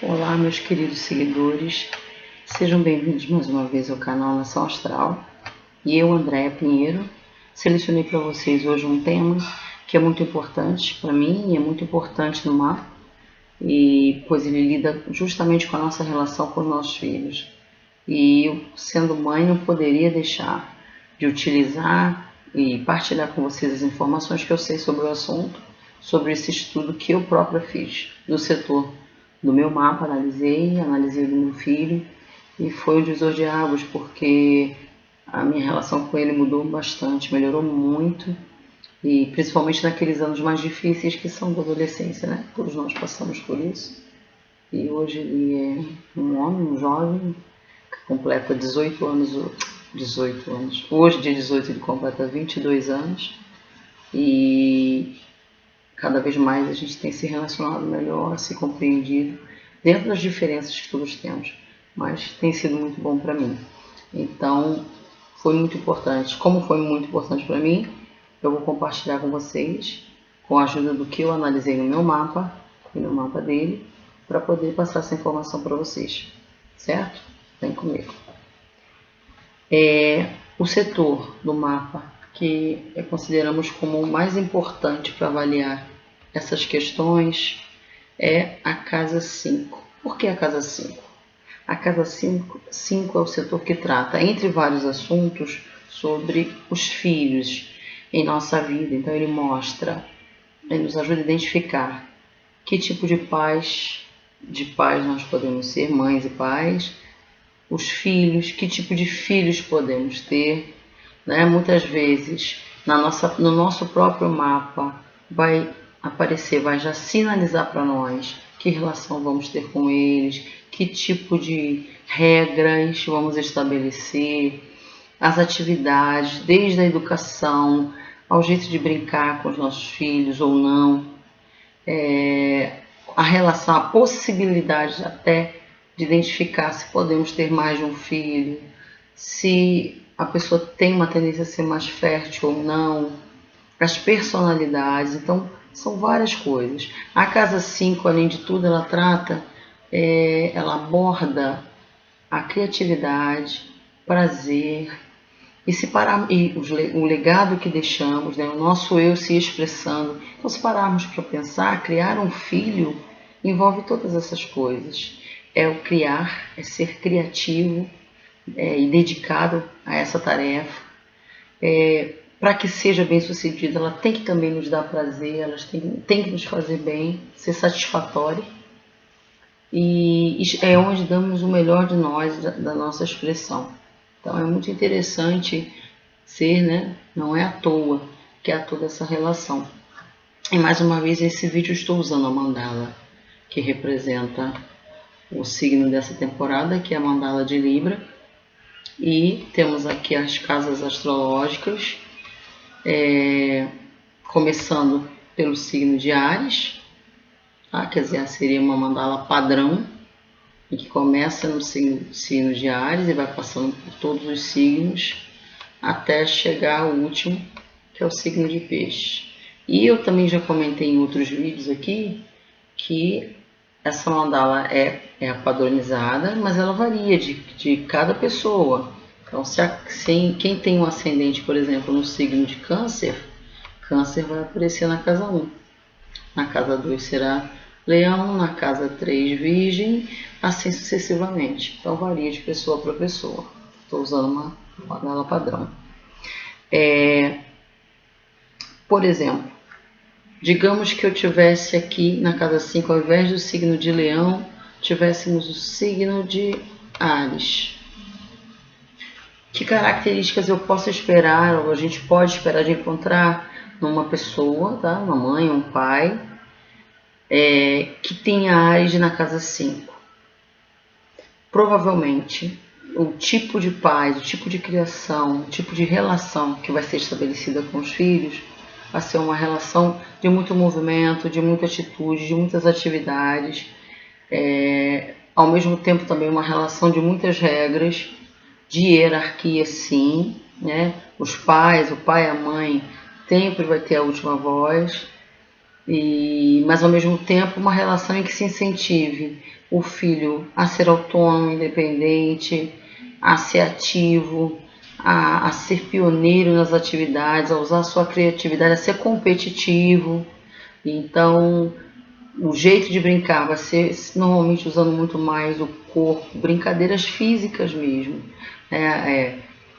Olá, meus queridos seguidores, sejam bem-vindos mais uma vez ao canal Nação Astral. E eu, Andréia Pinheiro, selecionei para vocês hoje um tema que é muito importante para mim e é muito importante no mapa, pois ele lida justamente com a nossa relação com os nossos filhos. E eu, sendo mãe, não poderia deixar de utilizar e partilhar com vocês as informações que eu sei sobre o assunto, sobre esse estudo que eu própria fiz no setor do meu mapa, analisei do meu filho, e foi um divisor de águas, porque a minha relação com ele mudou bastante, melhorou muito, e principalmente naqueles anos mais difíceis que são da adolescência, né? Todos nós passamos por isso. E hoje ele é um homem, um jovem, que completa 18 anos. Hoje, dia 18, ele completa 22 anos. E cada vez mais a gente tem se relacionado melhor, se compreendido, dentro das diferenças que todos temos, mas tem sido muito bom para mim. Então, foi muito importante. Como foi muito importante para mim, eu vou compartilhar com vocês, com a ajuda do que eu analisei no meu mapa e no mapa dele, para poder passar essa informação para vocês, certo? Vem comigo. O setor do mapa que consideramos como o mais importante para avaliar essas questões é a casa 5. Por que a casa 5? A casa 5 é o setor que trata, entre vários assuntos, sobre os filhos em nossa vida. Então ele nos ajuda a identificar que tipo de pais nós podemos ser, mães e pais, os filhos, que tipo de filhos podemos ter, né? Muitas vezes no nosso próprio mapa vai aparecer, vai já sinalizar para nós que relação vamos ter com eles, que tipo de regras vamos estabelecer, as atividades, desde a educação ao jeito de brincar com os nossos filhos ou não, a relação, a possibilidade até de identificar se podemos ter mais de um filho, se a pessoa tem uma tendência a ser mais fértil ou não, as personalidades. Então, são várias coisas. A casa 5, além de tudo, ela trata, ela aborda a criatividade, prazer, e o legado que deixamos, né? O nosso eu se expressando. Então, se pararmos para pensar, criar um filho envolve todas essas coisas. É o criar, é ser criativo e dedicado a essa tarefa. Para que seja bem sucedida, ela tem que também nos dar prazer, ela tem que nos fazer bem, ser satisfatória. E é onde damos o melhor de nós, da nossa expressão. Então é muito interessante ser, né? Não é à toa que há toda essa relação. E mais uma vez, nesse vídeo eu estou usando a mandala que representa o signo dessa temporada, que é a mandala de Libra. E temos aqui as casas astrológicas, começando pelo signo de Áries, tá? Quer dizer, seria uma mandala padrão, e que começa no signo de Áries e vai passando por todos os signos até chegar ao último, que é o signo de Peixe. E eu também já comentei em outros vídeos aqui que essa mandala é padronizada, mas ela varia de cada pessoa. Então, quem tem um ascendente, por exemplo, no signo de Câncer, Câncer vai aparecer na casa 1. Na casa 2 será Leão, na casa 3 Virgem, assim sucessivamente. Então varia de pessoa para pessoa. Estou usando uma mandala padrão. Por exemplo, digamos que eu tivesse aqui na casa 5, ao invés do signo de Leão, tivéssemos o signo de Áries. Que características eu posso esperar, ou a gente pode esperar de encontrar numa pessoa, tá? Uma mãe, um pai, que tenha Áries na casa 5? Provavelmente, o tipo de pais, o tipo de criação, o tipo de relação que vai ser estabelecida com os filhos vai ser uma relação de muito movimento, de muita atitude, de muitas atividades, ao mesmo tempo também uma relação de muitas regras, de hierarquia, sim, né? O pai e a mãe sempre vai ter a última voz, mas ao mesmo tempo uma relação em que se incentive o filho a ser autônomo, independente, a ser ativo, a ser pioneiro nas atividades, a usar a sua criatividade, a ser competitivo. Então, o jeito de brincar vai ser normalmente usando muito mais o corpo, brincadeiras físicas mesmo,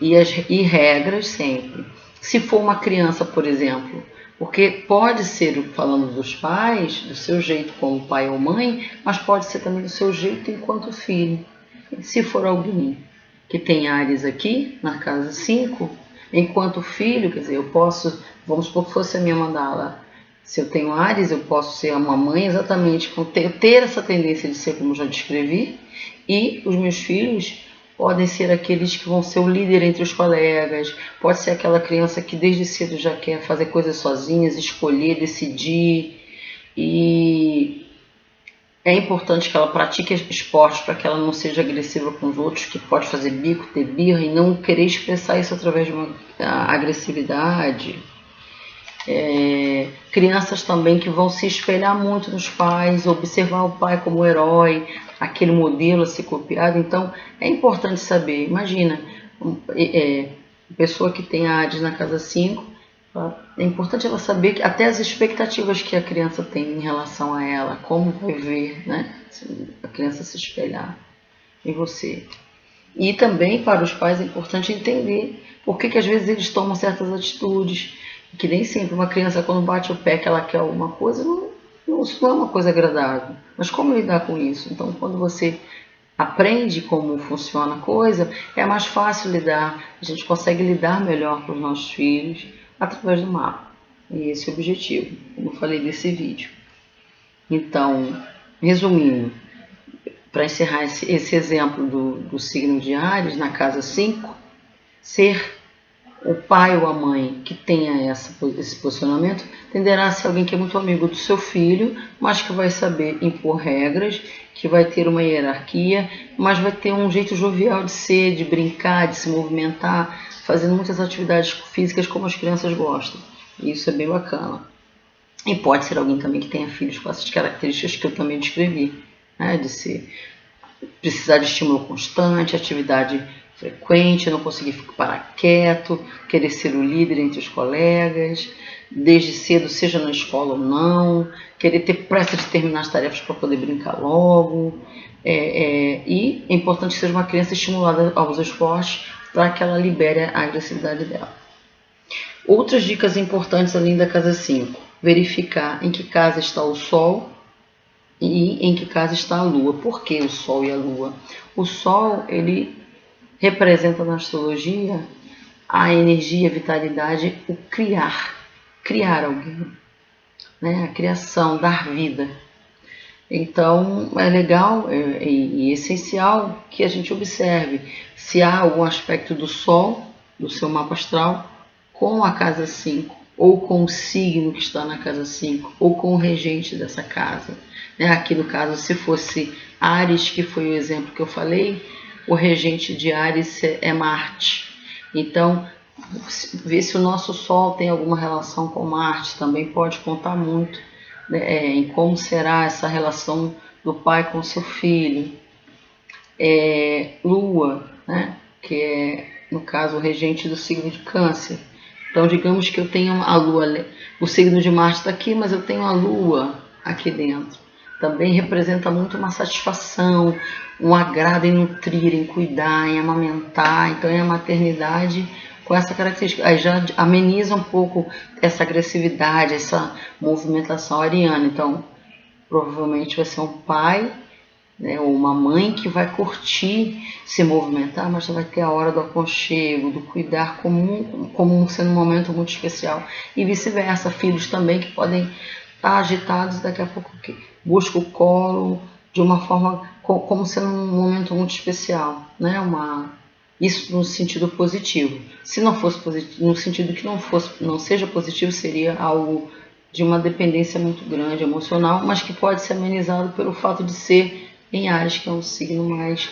e regras sempre. Se for uma criança, por exemplo, porque pode ser, falando dos pais, do seu jeito como pai ou mãe, mas pode ser também do seu jeito enquanto filho. Se for alguém que tem Áries aqui, na casa 5, enquanto filho, quer dizer, eu posso, vamos supor que fosse a minha mandala, se eu tenho Áries, eu posso ser uma mãe exatamente, ter essa tendência de ser como já descrevi, e os meus filhos podem ser aqueles que vão ser o líder entre os colegas, pode ser aquela criança que desde cedo já quer fazer coisas sozinhas, escolher, decidir, e é importante que ela pratique esporte para que ela não seja agressiva com os outros, que pode fazer bico, ter birra e não querer expressar isso através de uma agressividade. Crianças também que vão se espelhar muito nos pais, observar o pai como herói, aquele modelo a ser copiado. Então é importante saber, imagina, pessoa que tem Áries na casa 5, é importante ela saber que até as expectativas que a criança tem em relação a ela, como vai ver, né? A criança se espelhar em você. E também para os pais é importante entender por que às vezes eles tomam certas atitudes, que nem sempre uma criança quando bate o pé que ela quer alguma coisa, isso não é uma coisa agradável. Mas como lidar com isso? Então quando você aprende como funciona a coisa, é mais fácil lidar, a gente consegue lidar melhor com os nossos filhos através do mapa. E esse é o objetivo, como eu falei desse vídeo. Então, resumindo, para encerrar esse exemplo do signo de Áries, na casa 5, ser o pai ou a mãe que tenha esse posicionamento tenderá a ser alguém que é muito amigo do seu filho, mas que vai saber impor regras, que vai ter uma hierarquia, mas vai ter um jeito jovial de ser, de brincar, de se movimentar, fazendo muitas atividades físicas como as crianças gostam. E isso é bem bacana. E pode ser alguém também que tenha filhos com essas características que eu também descrevi, né? De precisar de estímulo constante, atividade frequente, não conseguir parar quieto, querer ser o líder entre os colegas, desde cedo, seja na escola ou não, querer ter pressa de terminar as tarefas para poder brincar logo. E é importante que seja uma criança estimulada aos esportes para que ela libere a agressividade dela. Outras dicas importantes além da casa 5. Verificar em que casa está o Sol e em que casa está a Lua. Por que o Sol e a Lua? O Sol, ele representa na astrologia a energia, a vitalidade, o criar alguém, né? A criação, dar vida. Então é legal e essencial que a gente observe se há algum aspecto do Sol, do seu mapa astral, com a casa 5, ou com o signo que está na casa 5, ou com o regente dessa casa. Aqui no caso, se fosse Áries, que foi o exemplo que eu falei, o regente de Áries é Marte. Então, ver se o nosso Sol tem alguma relação com Marte também pode contar muito, né, em como será essa relação do pai com seu filho. Lua, né, que é, no caso, o regente do signo de Câncer. Então, digamos que eu tenho a Lua, o signo de Marte está aqui, mas eu tenho a Lua aqui dentro. Também representa muito uma satisfação, um agrado em nutrir, em cuidar, em amamentar. Então é a maternidade com essa característica. Aí já ameniza um pouco essa agressividade, essa movimentação ariana. Então provavelmente vai ser um pai, né, ou uma mãe que vai curtir se movimentar, mas vai ter a hora do aconchego, do cuidar como sendo um momento muito especial. E vice-versa, filhos também que podem estar agitados, daqui a pouco que busca o colo de uma forma como sendo um momento muito especial, né? Isso no sentido positivo. Se não fosse positivo, no sentido que não seja positivo, seria algo de uma dependência muito grande emocional, mas que pode ser amenizado pelo fato de ser em Áries, que é um signo mais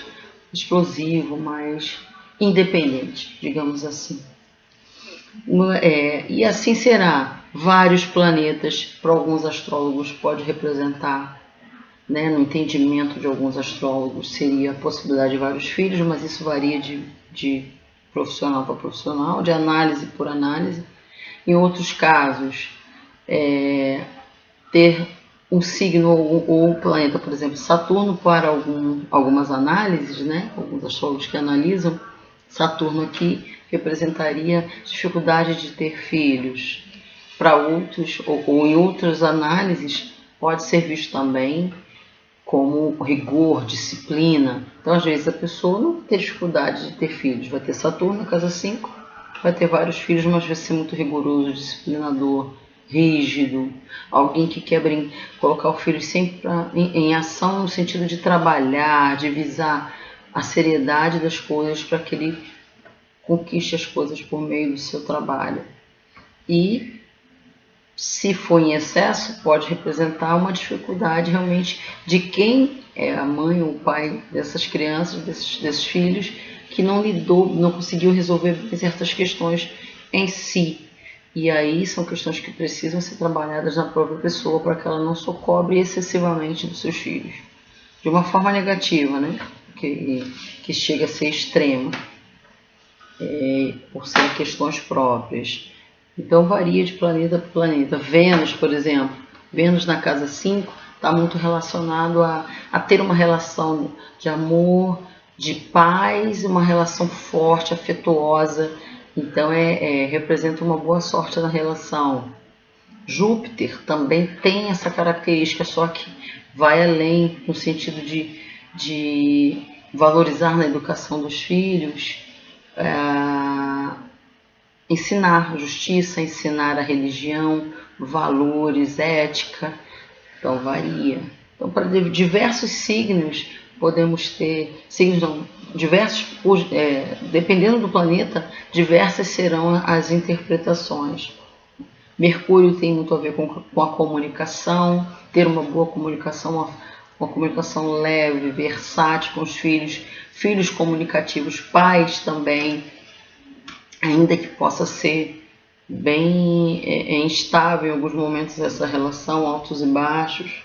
explosivo, mais independente, digamos assim. E assim será Vários planetas, para alguns astrólogos, pode representar, né, no entendimento de alguns astrólogos, seria a possibilidade de vários filhos, mas isso varia de profissional para profissional, de análise por análise. Em outros casos, ter um signo ou um planeta, por exemplo, Saturno, para algumas análises, né, alguns astrólogos que analisam, Saturno aqui representaria dificuldade de ter filhos. Para outros, ou em outras análises, pode ser visto também como rigor, disciplina. Então, às vezes, a pessoa não tem dificuldade de ter filhos. Vai ter Saturno na casa 5, vai ter vários filhos, mas vai ser muito rigoroso, disciplinador, rígido. Alguém que quer colocar o filho sempre em ação no sentido de trabalhar, de visar a seriedade das coisas para que ele conquiste as coisas por meio do seu trabalho. E se for em excesso, pode representar uma dificuldade realmente de quem é a mãe ou o pai dessas crianças, desses filhos, que não conseguiu resolver certas questões em si. E aí são questões que precisam ser trabalhadas na própria pessoa para que ela não socobre excessivamente dos seus filhos. De uma forma negativa, né? Que chega a ser extrema, por ser questões próprias. Então varia de planeta para planeta. Vênus, por exemplo, Vênus na casa 5 está muito relacionado a ter uma relação de amor, de paz, uma relação forte, afetuosa. Então representa uma boa sorte na relação. Júpiter também tem essa característica, só que vai além no sentido de valorizar na educação dos filhos, ensinar justiça, ensinar a religião, valores, ética. Então varia. Então, para diversos signos, podemos ter signos não, diversos, dependendo do planeta, diversas serão as interpretações. Mercúrio tem muito a ver com a comunicação, ter uma boa comunicação, uma comunicação leve, versátil com os filhos comunicativos, pais também, ainda que possa ser bem instável em alguns momentos essa relação, altos e baixos,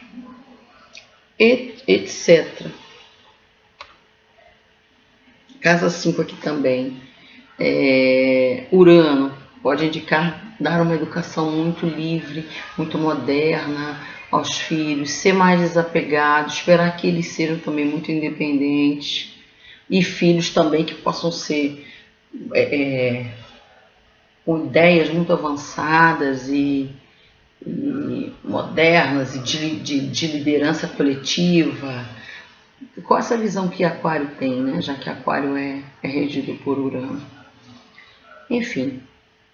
etc. Casa 5 aqui também. Urano pode indicar dar uma educação muito livre, muito moderna aos filhos, ser mais desapegado, esperar que eles sejam também muito independentes, e filhos também que possam ser com ideias muito avançadas e modernas e de liderança coletiva, com essa visão que Aquário tem, né? Já que Aquário é regido por Urano. Enfim,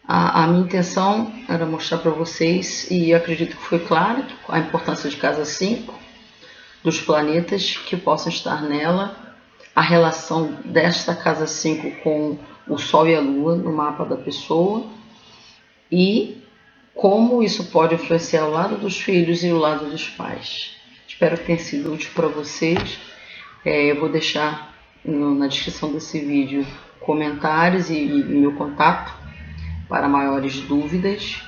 a minha intenção era mostrar para vocês, e acredito que foi claro, a importância de casa 5, dos planetas que possam estar nela, a relação desta casa 5 com o Sol e a Lua no mapa da pessoa, e como isso pode influenciar o lado dos filhos e o lado dos pais. Espero que tenha sido útil para vocês. Eu vou deixar na descrição desse vídeo comentários e meu contato para maiores dúvidas.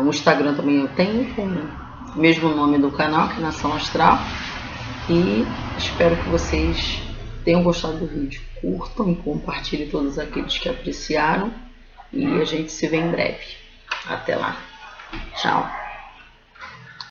O Instagram também eu tenho, com o mesmo nome do canal, que é Nação Astral. E espero que vocês tenham gostado do vídeo. Curtam e compartilhem todos aqueles que apreciaram. E a gente se vê em breve. Até lá. Tchau.